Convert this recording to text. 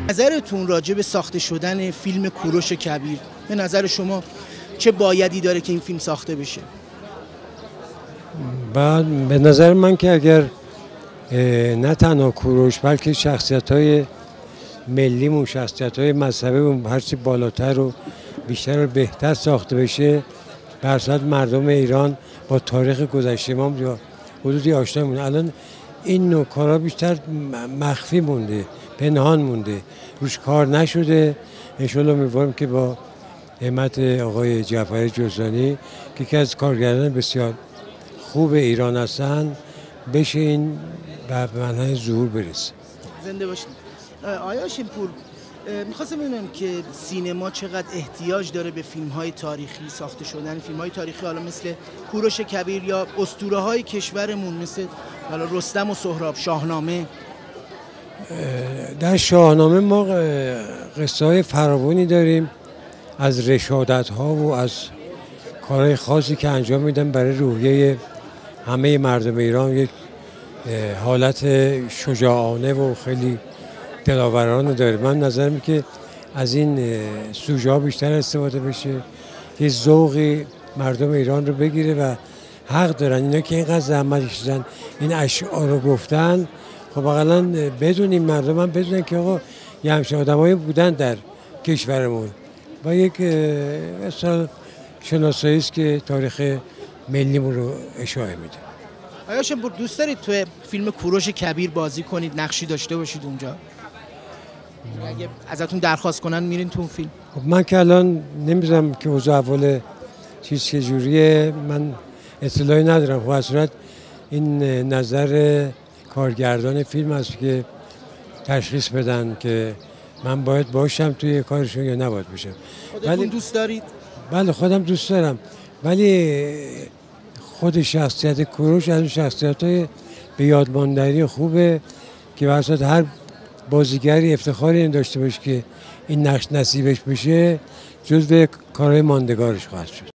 نظرتون راجع به ساخته شدن فیلم کوروش کبیر، به نظر شما چه بایدی داره که این فیلم ساخته بشه؟ به نظر من که اگر نه تنها کوروش بلکه شخصیت‌های ملیمون، شخصیت‌های مذهبیمون هرچی بالاتر و بیشتر و بهتر ساخته بشه، به هر صورت مردم ایران با تاریخ گذشته ما یا حدودی آشنا مونه. الان این نوع کارا بیشتر مخفی مونده، پنهان مونده، روش کار نشده. انشالله امیدوارم که با همت آقای جعفری جوزانی که یکی از کارگردان بسیار خوب ایران هستن بشه این به منحنی ظهور برسه. زنده باشید. آیا هاشم‌پور، میخواستم بدونم که سینما چقدر احتیاج داره به فیلم‌های تاریخی، ساخته شدن فیلم‌های تاریخی حالا مثل کوروش کبیر یا اسطوره‌های کشورمون مثل حالا رستم و سهراب، شاهنامه. در شاهنامه ما قصه‌های فراوانی داریم از رشادت‌ها و از کارهای خاصی که انجام میدن برای روحیه همه مردم ایران، یک حالت شجاعانه و خیلی دلاورانه داره. من نظرم که از این سوژه ها بیشتر استفاده بشه که ذوقی مردم ایران رو بگیره و حق دارن اینا که اینقدر زحمت کشیدن این اشعار رو گفتن. خب حداقل بدونیم، مردم هم بدونن که آقا یه همچین آدمایی بودن در کشورمون و یک اصلا شناسایی است که تاریخ ملیمون رو اشاعه میده. آیا هاشم‌پور دوست دارید توی فیلم کوروش کبیر بازی کنید، نقشی داشته باشید اونجا؟ اگه ازتون درخواست کنن میرین تو اون فیلم؟ خب من که الان نمیدونم که اوضاع اول چیز که جوریه، من اطلاعی ندارم. خب از صورت این نظر کارگردان فیلم است که تشخیص بدن که من باید باشم توی کارشون یا نباید باشم. خودتون دوست دارید؟ بله خودم دوست دارم، ولی خود شخصیت کوروش از اون شخصیت‌های به یاد ماندنی خوبه که واسه هر بازیگری افتخاری این داشته باشه که این نقش نصیبش بشه، جزو کارهای ماندگارش خواهد شد.